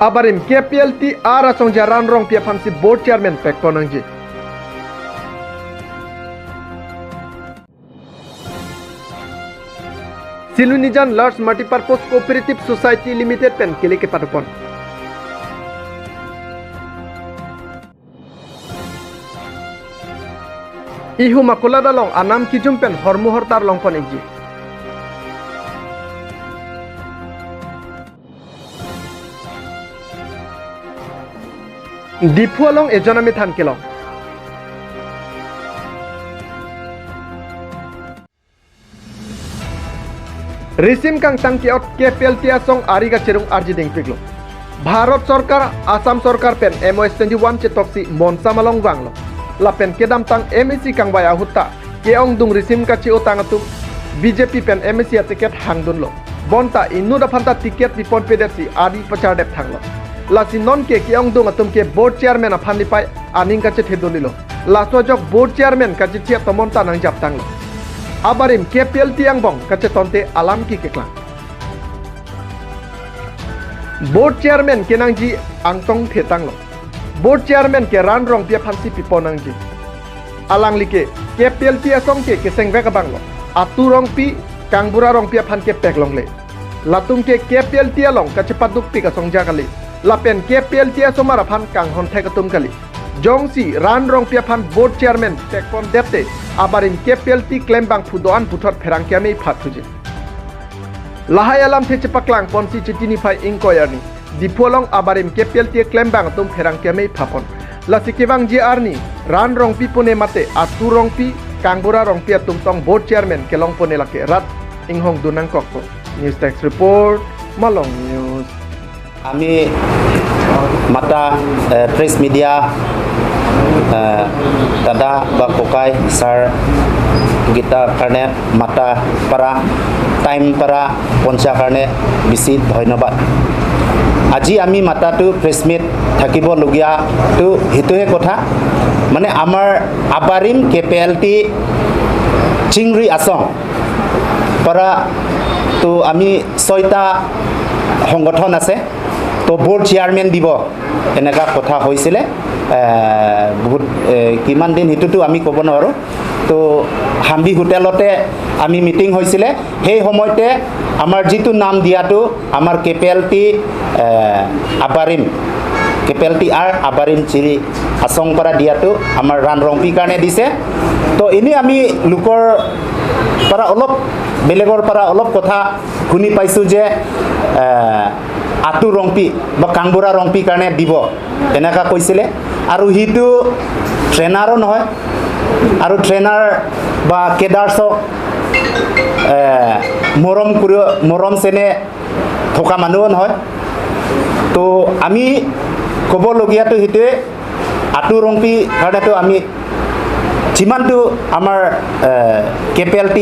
Abarim KPLT ara song jaran rong pia fansi board chairman pek ponangji. Silunijan Large Multipurpose Cooperative Society Limited pen kili ke patupon. Ihu makula dalong anam kijum pen hormu hortar long pon iji. Dipu along ejonami than kilong. Risim kang tangkiot KPLT asong ariga cerung arji ding piglo. Bharat Sarkar, Assam Sarkar pen MOS 21 cetopsi monsa malong banglo. Lapen kedam tang MEC kang baya hutta keong dung risim kaci utang atum BJP pen MEC tiket hangdun lo. Bonta inu da phanta tiket dipon pedesi adi pachar dep thanglo. Lasi non ke keong dung atum ke board chairman aphani pai aning kaci thedonilo. Laso jok board chairman kaci cia tomonta nang jap tanglo. Abarim KPLT yang bong kace tonte alam ki keklang. Board chairman kenangji angtong thetang lo. Board chairman ke ran rong pia phansi piponangji. Alang like KPLT asong ke keseng veka banglo. Atu rong pi kangbura rong pia phan ke pek long le. Latung ke KPLT along kace paduk pi kasong jakali. Lapen KPLT asomara phan kang hon thekatum kali. Jongsi ran rong pia phan board chairman tekpon depte abarin KPLT claim bang pudoan puthot pherang kiamei phathuji. Lahai alam the chepaklang ponsi chitini phai inquiry dipolong abarim KPLT claim bang tum pherang kiamei phapon. Lasi kibang JR ni ran rong pi pune mate atu rong pi kangbura rong pia tum tong board chairman kelong pune lake rat inghong dunang kokko. News Text Report Malong News. Kami mata press media tada bakokai sar kita karena mata para time para Pancha karena bisi ধন্যবাদ আজি আমি মাতা তো press meat থাকিব লগিয়া তো হেতুহে কথা মানে আমাৰ আবাৰিম KPLT চিংৰি আসং para তো আমি 6টা সংগঠন আছে তো board chairman দিব এনেকা কথা হৈছিলে বহুত কিমান দিন হেতুটো আমি ক'ব নোৱাৰো তো হাম্বি হোটেলতে আমি মিটিং হৈছিলে সেই সময়তে আমাৰ যিটো নাম দিয়াটো আমাৰ KPLT আবাৰিম KPLT আবাৰিম চিৰি আসং পৰা দিয়াটো আমাৰ ৰান ৰংপি কাৰণে দিছে তো এনে আমি লোকৰ পৰা অলপ বেলেগৰ পৰা অলপ কথা শুনি পাইছো যে আতু ৰংপি বা কাংবুৰা ৰংপি কাৰণে দিব এনেকা কৈছিলে আৰু হিটো ট্ৰেনাৰো নহয় আৰু ট্ৰেনাৰ বা কেডাৰ্ছক মৰম চেনে থকা মানুহ নহয় তো আমি ক'বলগীয়াটো সেইটোৱে আতু ৰংপি কাৰণেতো আমি যিমানটো আমাৰ KPLT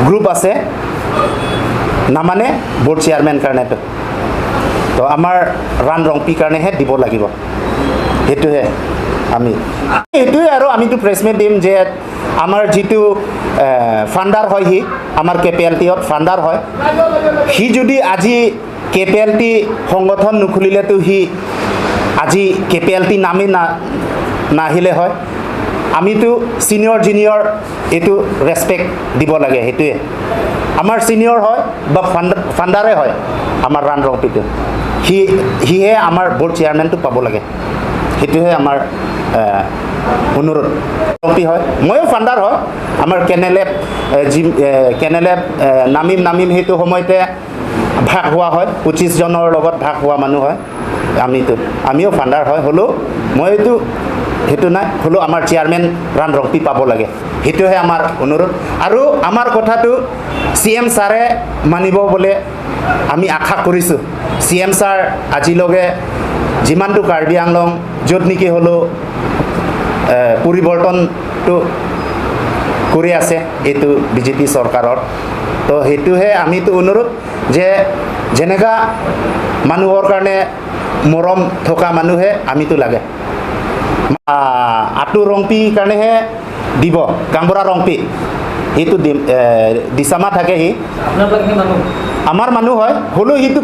গ্ৰুপ আছে নামানে board chairman কাৰণে তো আমাৰ ৰান ৰংপি কাৰণেহে দিব লাগিব হেতুহে আমি হেতুহে আৰু আমিতো প্ৰেছ মিট দিম যে আমাৰ যিটো ফান্ডাৰ হয় হি আমাৰ KPLTত ফান্ডাৰ হয় হি যদি আজি KPLT সংগঠন নুখুলিলেতো হি আজি KPLT নামে নাহিলে হয় আমিতো সিনিয়ৰ জুনিয়ৰ এটো ৰেসপেক্ট দিব লাগে হেতুৱে আমাৰ সিনিয়ৰ হয় বা ফান্ডাৰে হয় আমাৰ ৰান ৰংপিটো হিহে আমাৰ board chairman টো পাব লাগে হেতুহে আমাৰ অনুৰোধ ৰংপি হয় ময়ো ফান্ডাৰ হয় আমাৰ কেনেলেপ নামিম হেতু সময়তে ভাগ হোৱা হয় 25 জনৰ লগত ভাগ হোৱা মানুহ হয় আমিও ফান্ডাৰ হয় হলো মইতো হেতু নাই হলো আমাৰ চেয়াৰম্যান ৰান ৰংপি পাব লাগে হেতুহে আমাৰ অনুৰোধ আৰু আমাৰ কথাটো CM ছাৰে মানিব বলে আমি আশা কৰিছো CM ছাৰ আজিলগে যিমানটো কাৰ্বি আংলং য'ত নেকি হলো পৰিৱৰ্তনটো কৰি আছে এইটো বিজেপি চৰকাৰৰ তো হেতুহে আমিতো অনুৰোধ যে যেনেকা মানুহৰ কাৰণে মৰম থকা মানুহে আমিতো লাগে আতু ৰংপি কাৰণেহে দিব কাংবৰা ৰংপি এইটো দিছামা থাকে হি আমাৰ মানুহ হয় হলো হিটো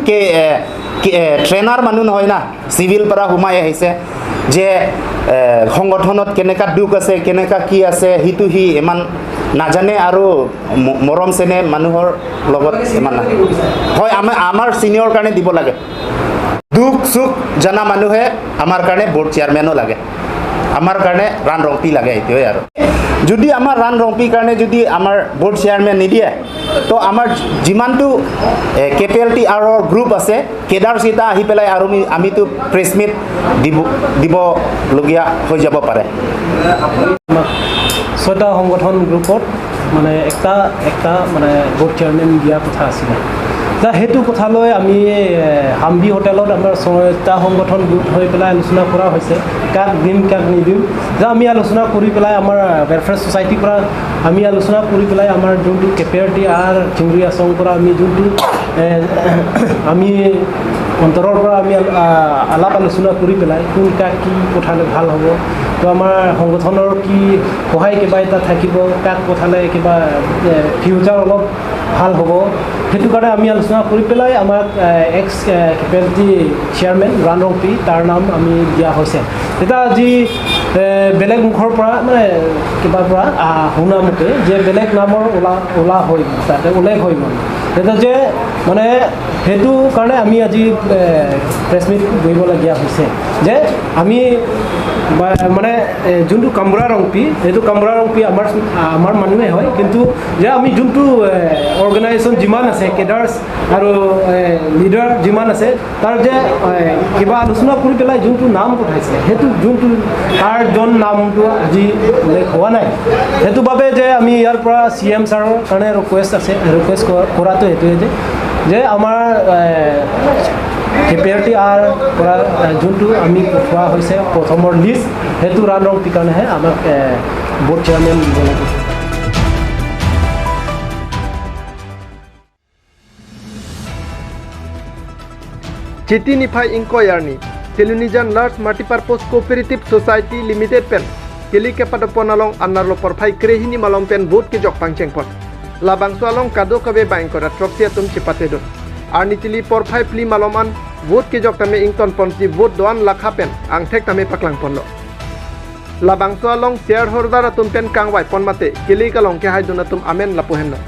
ট্ৰেইনাৰ মানুহ নহয় না, চিভিল পৰা সোমাই আহিছে যে সংগঠনত কেনেকা দুখ আছে কেনেকা কি আছে সিটো সি ইমান নাজানে আৰু মৰম চেনে মানুহৰ লগত ইমান হয় আমাৰ চিনিয়ৰ কাৰণে দিব লাগে দুখ সুখ জনা মানুহে আমাৰ কাৰণে বোৰ্ড চেয়াৰমেনো লাগে আমাৰ কাৰণে ৰাণ ৰংপি লাগে এইটোৱে আৰু যদি আমাৰ ৰাণ ৰংপিৰ কাৰণে যদি আমাৰ বোৰ্ড চেয়াৰমেন নিদিয়ে তো আমাৰ যিমানটো কেপিএলটি আৰু গ্ৰুপ আছে কেডাৰ চিটা আহি পেলাই আৰু আমিতো প্ৰেছ মিট দিবলগীয়া হৈ যাব পাৰে 6টা সংগঠন গ্ৰুপত মানে একটা মানে বোৰ্ড চেয়াৰমেন দিয়া কথা আছিলে সেইটো কথা লৈ আমি হাম্বি হোটেলত আমাৰ 6টা সংগঠন গোট হৈ পেলাই আলোচনা কৰা হৈছে কাক দিম কাক নিদিম আমি আলোচনা কৰি পেলাই আমাৰ ৱেলফেয়াৰ ছ'চাইটিৰ পৰা আমি আলোচনা কৰি পেলাই আমাৰ যোনটো কেপিআৰটি আৰু চিংগুৰি আছং পৰা আমি যোনটো আমি অন্তৰৰ পৰা আমি আলাপ আলোচনা কৰি পেলাই কোন কাক কি পঠালে ভাল হ'ব তো আমাৰ সংগঠনৰ কি সহায় কিবা এটা থাকিব কাক পঠালে কিবা ফিউচাৰ অলপ ভাল হ'ব সেইটো কাৰণে আমি আলোচনা কৰি পেলাই আমাক x KPLT chairman run Rongpi তাৰ নাম আমি দিয়া হৈছে এতিয়া আজি বেলেগ মুখৰ পৰা মানে কিবাৰ পৰা শুনা মতে যে বেলেগ নামৰ ওলা হৈ তাতে উল্লেখ হৈ গ'ল তেতিয়া যে মানে সেইটো কাৰণে আমি আজি প্ৰেছ মিট কৰিবলগীয়া হৈছে যে আমি মানে যোনটো কামৰা ৰংপি সেইটো কামৰা ৰংপি আমাৰ মানুহে হয় কিন্তু যে আমি যোনটো অৰ্গেনাইজেশ্যন যিমান আছে কেডাৰ্ছ আৰু লিডাৰ যিমান আছে তাৰ যে কিবা আলোচনা কৰি পেলাই যোনটো নাম পঠাইছে সেইটো যোনটো তাৰ জন নামটো আজি উল্লেখ হোৱা নাই সেইটো বাবে যে আমি ইয়াৰ পৰা CM ছাৰৰ কাৰণে ৰিকুৱেষ্ট কৰাটো সেইটোৱে যে আমাৰ কেপিআৰটি আৰ পৰা যোনটো আমি পঠোৱা হৈছে প্ৰথমৰ লিষ্ট সেইটো ৰাণ ৰংপিৰ কাৰণেহে আমাক বোৰ্ড চেয়াৰমেন দিব লাগে Citi Nifai Inquiry Telunijan Large Multipurpose Cooperative Society Limited Pen Kili kepada ponalong anar lopor pai krehini malong pen boat ke jok pangceng pot labang sualong kado kabe baing kora tropsia tum cipatedon arnitili por pai pli maloman boat ke jok tame ington ponti boat doan lakha pen angtek tame paklang ponlo labang sualong shareholder atum pen kangwai pon mate kili kalong ke haidun atum amen lapuhenna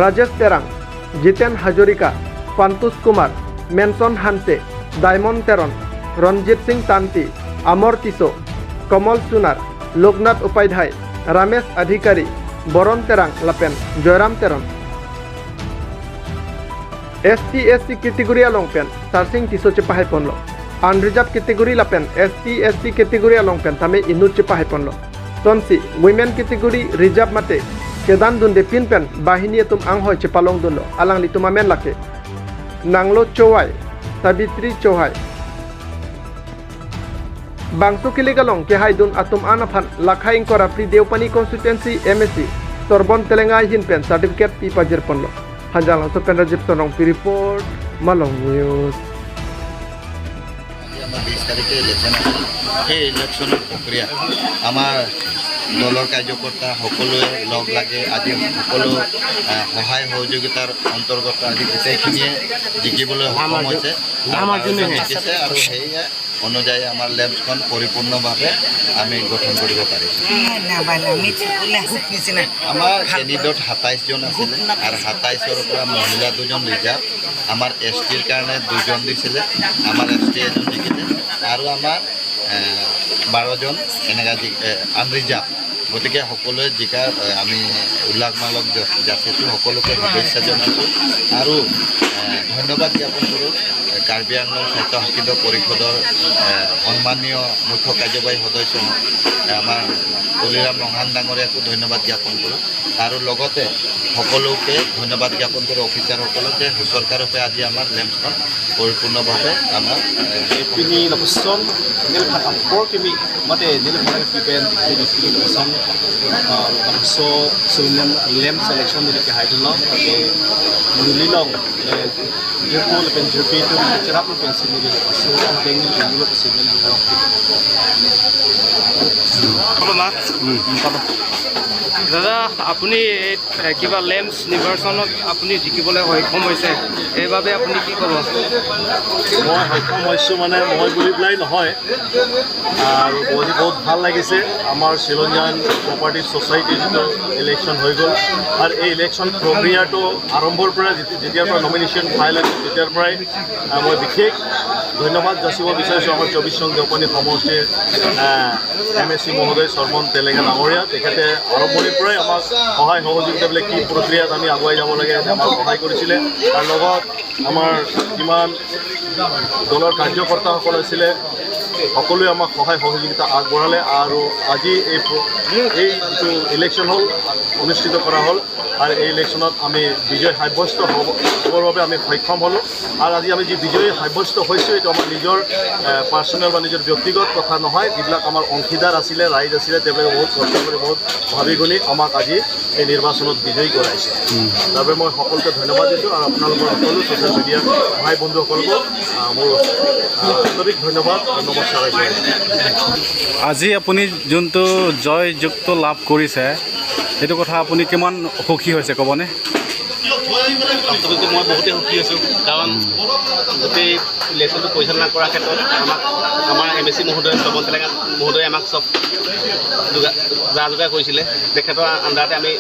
Rajesh Terang Jiten Hajorika Pantus Kumar, Menson Hanse, Diamond Teron, Ranjit Singh Tanti, Amor Tiso, Kamal Sunar, Loknath Upaidhai, Ramesh Adhikari, Boron Terang Lapen, Joyram Teron. ST kategori alongpen, Sarsing Tiso Cepahay Ponlo. Unreserved kategori Lapen, ST kategori alongpen, Tame Inut Cepahay Ponlo. Tonsi, Women kategori Reserve Mate, Kedan Dunde Pinpen, Bahini Atum Anghoy Cepalong Dundo, Alang Litumamen Lake. Nanglo Chowai, Sabitri Chowai. Bangso Kiligalong ke haidun atum anaphan lakhaing kora pri Deupani constituency MSC Sorbon Telengai hinpen certificate pi pajir ponlo. Hanjalang so pen Rajib Sonong pi report Malong News. আমাৰ 20 তাৰিখে election আছে সেই ইলেকশ্যনৰ প্ৰক্ৰিয়া আমাৰ দলৰ কাৰ্যকৰ্তা সকলোৱে লগ লাগে আজি সকলো সহায় সহযোগিতাৰ অন্তৰ্গত আজি গোটেইখিনিয়ে জিকিবলৈ সক্ষম হৈছে জিকিছে আৰু সেয়ে অনুযায়ী আমাৰ লেম্পখন পৰিপূৰ্ণভাৱে আমি গঠন কৰিব পাৰিছোঁ আমাৰ কেণ্ডিডেট 27 জন আছিলে আৰু 27ৰ পৰা মহিলা 2জন ৰিজাৰ্ভ আমাৰ STৰ কাৰণে 2জন দিছিলে আমাৰ ST এজন জিকিলে আৰু আমাৰ 12 জন এনেকা আনৰিজাৰ্ভ গতিকে সকলোৱে জিকাৰ আমি উল্লাস মালক যাচিছোঁ সকলোকে শুভেচ্ছা জনাইছোঁ আৰু ধন্যবাদ জ্ঞাপন কৰোঁ কাৰ্বি আংলং স্বাস্থ্য শিক্ষিত পৰিষদৰ সন্মানীয় মুখ্য কাৰ্যবাহী সদস্য আমাৰ তুলিৰাম ৰহান ডাঙৰীয়াকো ধন্যবাদ জ্ঞাপন কৰোঁ আৰু লগতে সকলোকে ধন্যবাদ জ্ঞাপন কৰোঁ অফিচাৰসকলক যে সুচৰকাৰূপে আজি আমাৰ লেম্পখন পৰিপূৰ্ণভাৱে আমাৰ por kami mate nila para kipen ni kilo song bangso sunan lem selection nila ke haidun no ke nililong Jepul pen jepi itu cerap pen sini so pengen dulu ke sini Kalau mah, দাদা আপুনি কিবা লেম্পছ নিৰ্বাচনত আপুনি জিকিবলৈ সক্ষম হৈছে এইবাবে আপুনি কি ক'ব মই সক্ষম হৈছোঁ মানে মই বুলি পেলাই নহয় আৰু বহুত ভাল লাগিছে আমাৰ চিলঞ্জান কোঅপাৰেটিভ ছ'চাইটিৰ যিটো ইলেকশ্যন হৈ গ'ল আৰু এই ইলেকশ্যন প্ৰক্ৰিয়াটো আৰম্ভৰ পৰা যেতিয়াৰ পৰা নমিনেশ্যন ফাইল হৈছে তেতিয়াৰ পৰাই মই বিশেষ ধন্যবাদ যাচিব বিচাৰিছোঁ আমাৰ 24 নং দেওপানী সমষ্টিৰ MSC মহোদয় চৰ্মন তেলেঙা ডাঙৰীয়া তেখেতে আৰম্ভণিৰ পৰাই আমাক সহায় সহযোগিতা বোলে কি প্ৰক্ৰিয়াত আমি আগুৱাই যাব লাগে আমাক সহায় কৰিছিলে তাৰ লগত আমাৰ যিমান দলৰ কাৰ্যকৰ্তাসকল আছিলে সকলোৱে আমাক সহায় সহযোগিতা আগবঢ়ালে আৰু আজি এই যিটো ইলেকশ্যন হ'ল অনুষ্ঠিত কৰা হ'ল আৰু এই ইলেকশ্যনত আমি বিজয় সাব্যস্ত হ'বৰ বাবে আমি সক্ষম হ'লোঁ আৰু আজি আমি যি বিজয়ী সাব্যস্ত হৈছোঁ এইটো আমাৰ নিজৰ পাৰ্চনেল বা নিজৰ ব্যক্তিগত কথা নহয় যিবিলাক আমাৰ অংশীদাৰ আছিলে ৰাইজ আছিলে তেওঁলোকে বহুত কষ্ট কৰি বহুত ভাবি গুণি আমাক আজি এই নিৰ্বাচনত বিজয়ী কৰাইছে তাৰ বাবে মই সকলোকে ধন্যবাদ দিছোঁ আৰু আপোনালোকৰ সকলো ছ'চিয়েল মিডিয়াৰ ভাই বন্ধুসকলকো মোৰ আন্তৰিক ধন্যবাদ আৰু নমস্কাৰ আজি আপুনি যোনটো জয়যুক্ত লাভ কৰিছে সেইটো কথা আপুনি কিমান সুখী হৈছে ক'বনে বাস্তৱিকতে মই বহুতেই সুখী হৈছোঁ কাৰণ গোটেই ইলেকশ্যনটো পৰিচালনা কৰাৰ ক্ষেত্ৰত আমাৰ MSC মহোদয় চৰ্মন তেলেঙা মহোদয়ে আমাক চব যা যোগাৰ কৰিছিলে তেখেতৰ আণ্ডাৰতে আমি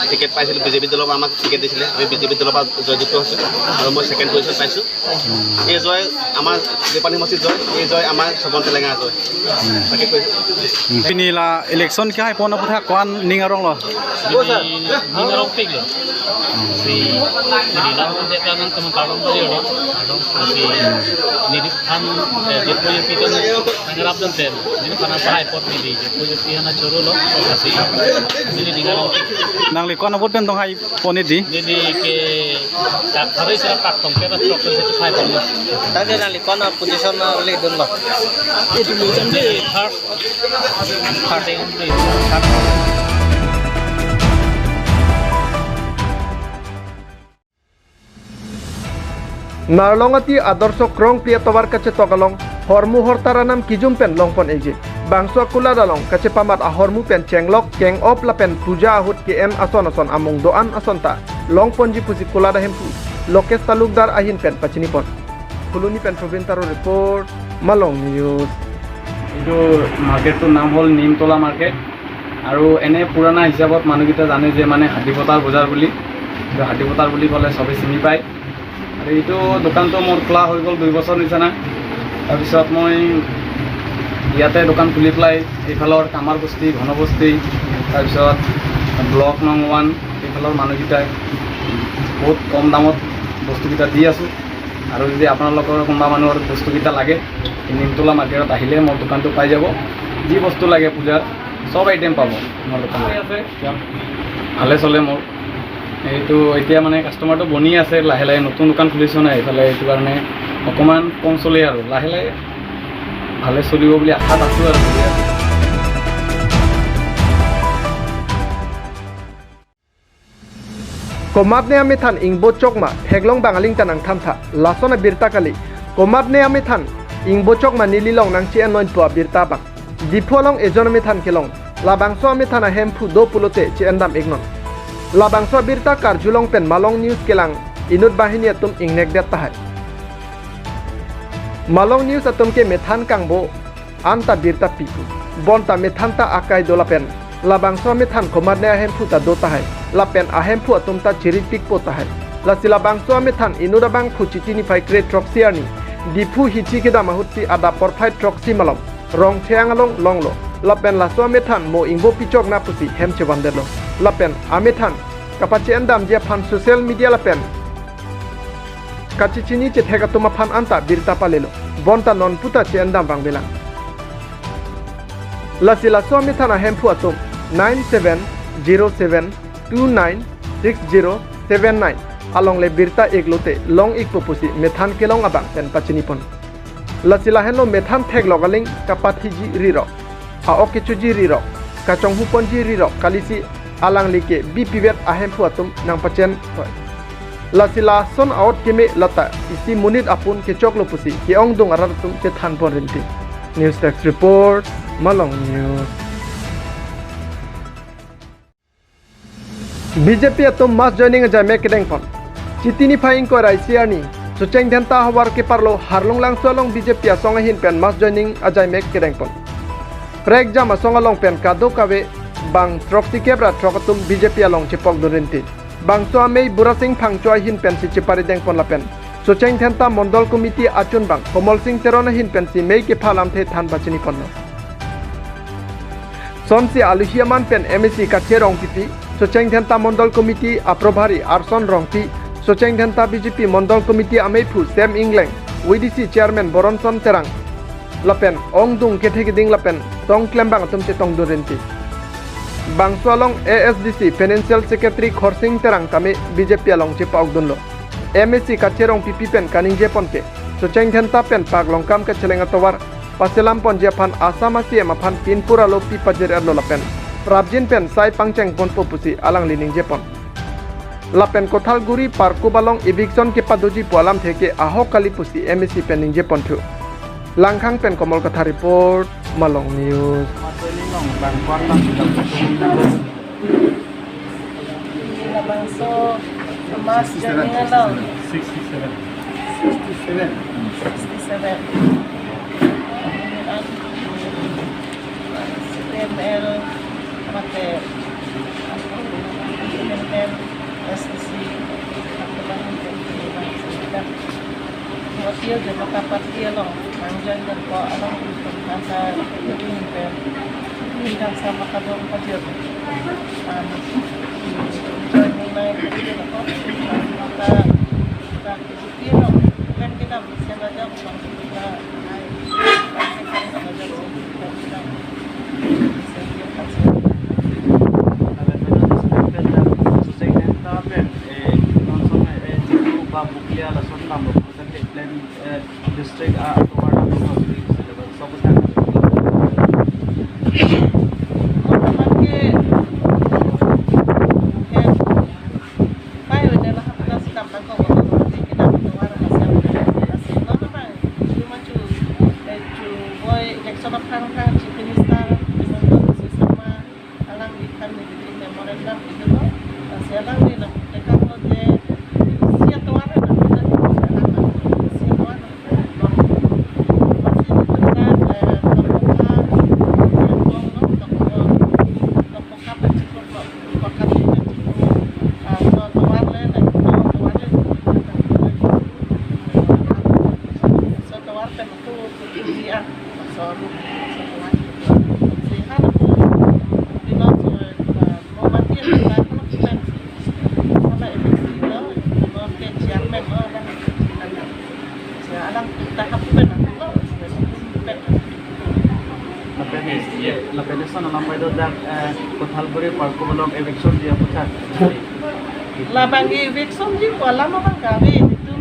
টিকেট পাইছিলোঁ বিজেপি দলৰ পৰা আমাক টিকেট দিছিলে আমি বিজেপি দলৰ পৰা জয়যুক্ত হৈছোঁ আৰু মই ছেকেণ্ড পজিশ্যন পাইছোঁ এই জয় আমাৰ দেওপানী সমষ্টিৰ জয় এই জয় আমাৰ চৰ্মন তেলেঙা জয় তাকে কৈছোঁ Pinila election kaya po na po ta kuan ning arong lo. নিঙাৰক পেগলো si nilaw de kanang teman-teman bali ro si niriphan jepoy piton nangarap dan ten ni kana pahay pot ni di jepoy pihana choro lo si ni niŋarok Nang li kuan na po pen tong hai po ni di. ni ke tak harus sira pak tong ke ba trok se phai bon lo Tadi nali kono position le dun lo. itu macam ni third Narlongati adarso krong pia towar kache togalong hormu hortaranam kijum pen longpon eje bangso kula dalong kache pamat a hormu pen chenglok keng op la pen puja ahut ke em ason among doan asonta longpon ji pusi kula da hempu lokes talukdar ahin pen pachini pon kuluni pen provintaro report Malong News এইটো মাৰ্কেটটোৰ নাম হ'ল Nimtala market আৰু এনে পুৰণা হিচাপত মানুহকেইটা জানে যে মানে হাতীপতাৰ বজাৰ বুলি হাতীপতাৰ বুলি ক'লে চবে চিনি পায় আৰু এইটো দোকানটো মোৰ খোলা হৈ গ'ল 2 বছৰ নিচিনা তাৰপিছত মই ইয়াতে দোকান খুলি পেলাই এইফালৰ কামাৰ বস্তি ঘনবস্তি তাৰপিছত ব্লক নং 1 এইফালৰ মানুহকেইটাই বহুত কম দামত বস্তুকেইটা দি আছোঁ আৰু যদি আপোনালোকৰ কোনোবা মানুহৰ বস্তুকেইটা লাগে নিমতলা মাৰ্কেটত আহিলে মোৰ দোকানটো পাই যাব যি বস্তু লাগে পূজাৰ সব আইটেম পাব মোৰ দোকানত আছে ভালে চলে মোৰ এইটো এতিয়া মানে কাষ্টমাৰটো বনি আছে লাহে লাহে নতুন দোকান খুলিছোঁ না এইফালে এইটো কাৰণে অকণমান কম চলে আৰু লাহে লাহে ভালে চলিব বুলি আশাত আছোঁ আৰু Komat ne amithan ingbo chokma heglong bangaling tanang thamtha lasona birta kali komat ne amithan ingbo chokma nililong nang chi anoin tua birta bang dipholong ejon amithan kelong labangso amithan a hempu do pulote chi andam ignon labangso birta karjulong pen Malong News kelang inut bahini atum ingnek det tahai Malong News atum ke methan kangbo anta birta pipu bonta methanta akai dolapen labangso amithan komat ne hempu ta do tahai lapen ahempu atumta chirik po tahai la silabangso amithan inurabang phuchitini phai kre troxiani dipu hichi kida mahuti ada porphai troxi malom rong theangalong longlo lapen laso amithan mo ingbo pichok na pusi hemche bandelo lapen amithan kapachi endam je phan social media lapen kachichini che thega tuma phan anta birta palelo bonta non puta che endam bangbelang la silaso amithan ahempu atum 9707296079 along le birta eglote long ik popusi methan kelong abang pen pachinipon la silahen lo methan thek lo galing kapathi ji riro a okichu ji riro ka chonghu pon ji riro kalisi alang like bi pivet ahem pu atum nang pachen la sila son out keme lata isi munit apun ke choklo pusi ke ong dong aratum ke than pon rinti news text report Malong News. BJP atum mass joining a jame kedeng pon chitini phaing ko raisiani sucheng dhenta hawar ke parlo harlong lang solong BJP asong hin pen mass joining a jame kedeng pon prek jam asong along pen kado kawe bang troksi kebra trokatum BJP along chepok durinti bang so amei burasing phang choi hin pen si chipari deng pon lapen sucheng dhenta mondol committee achun bang komol sing terona hin pen si mei ke phalam the than bachini pon Sonsi aluhiaman pen MSC kache rong pipi Socheng Dhenta Mondol Committee aprobhari Arson Rongpi Socheng Dhenta BJP Mondol Committee Ameipu Sam England WDC Chairman Boronson Terang Lapen Ong Dung Kethegiding Lapen Tong Klembang Tumche Tong Durenti Bangsualong ASDC Financial Secretary Khorsing Terang Kame BJP along Chipa Ogdunlo MSC kache rong pipi pen Kaningje Ponke Socheng Dhenta pen Paglong Kam ke Chelengatawar Paselam pon Japan Asamasi emaphan pinpura lo pi pajer erlo lapen Prabjin pen sai pangcheng pon popusi alang lining Japan Lapen Kothalguri Parku Balong eviction ke padoji pualam theke aho kali pusi MSC pening Japan thu Langkhang pen Komol Katha report Malong News Bangso Mas jaringan dong 67. 67 CPML pakai CPML SDC Hotel dan makapat dia loh panjang dan kau alam untuk kata ini dan sama kadang pajar joining lain dia loh maka kita kecil loh kan kita bisa baca bukan kita district Kothalguri Parku Balong eviction dia putar. Labangi eviction di kolam apa kami itu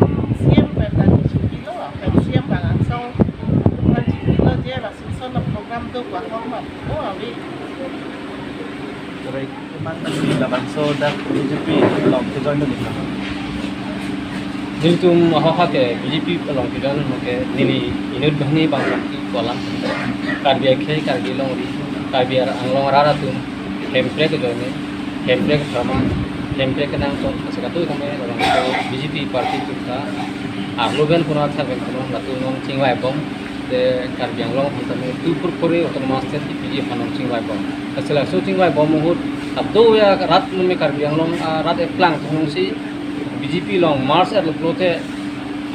siap pada kilo apa siap langsung kilo dia langsung soal program tu buat apa? Oh abi. Baik, mantan di Bangso dan BJP belum join dulu. Jadi maha ke BJP belum kita nak ini bahni bangsa kolam karbiar khay karbi long di karbiar anglong rara tu template ke join template sama template ke nang so sekatu kami dalam BJP parti kita agloban kuna tha ben kuna latu nong chingwai bom de karbiang long kami tu purpuri otonomas state PG panong chingwai bom asala so chingwai bom muhut abdo ya rat nume karbiang long rat e plang thong si BJP long mars er lote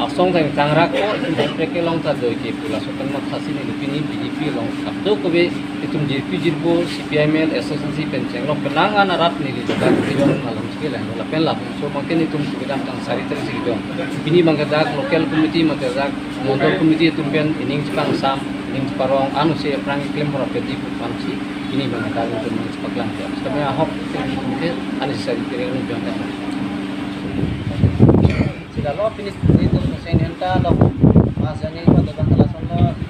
asong thang tangra ko template ke long ta doi ke pula so kan mat khasi ni lupini BJP long abdo ko be itum JP jirbo CPML SSC penceng long penangan rat ni di juga dijon malam sekila la penla so makin itum bidang tang sari ter sigido ini manggadak local committee matadak mondol committee tumpen ining cipang sam ining parong anu se prang klaim ora pedi panci ini manggadak untuk mengcepaklan ya kami ahok ini anu sari ter ini jonta sila lo finish itu sen henta lo mas jani pada bangkalas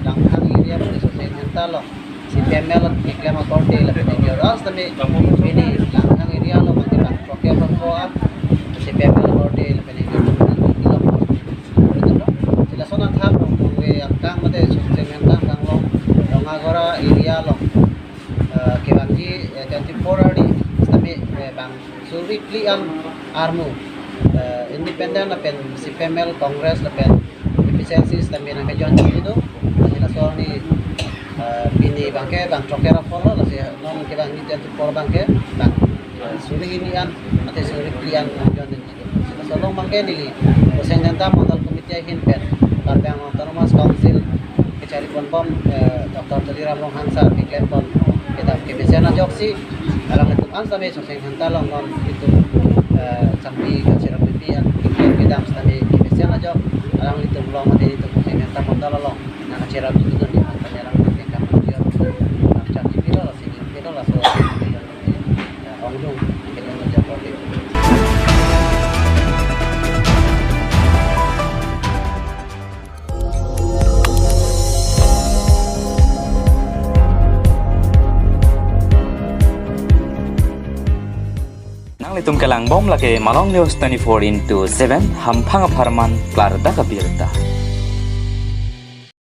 langhang area mo sa Sentalo si PML at Kiklema Korte la pinigyoras tami ini langhang area lo magkita Tokyo Bangkoan si PML Korte la pinigyoras sila sonang thap kung ang kang mate Sentalo kang lo Longagora area lo Kebanji 24 adi tami bang suri klian armu independent la pen si PML Congress la pen efficiencies tami nang kajon itu sila so ni bini bangke bang chokera follow la si non ke bang ni jati por bangke bang suri inian ate suri klian jon itu sila so long bangke ni Presiden Janta Modal Komite Hinpen Barbang Autonomous Council kecari pon Dr. Teliram Long Hansa Kiklem pon kita kebisana joksi dalam itu ansame Presiden Janta Long non itu sampai kasih pipian kita mesti kebisana jok dalam itu belum ada itu Presiden Janta Modal Long nah kecira itu kan penyalang kita dia macam itu lah sini itu lah so ongjung kita menjawab itu Litum kelang bom lagi Malong News 24/7 Hampang Parman Klarda Kabirta.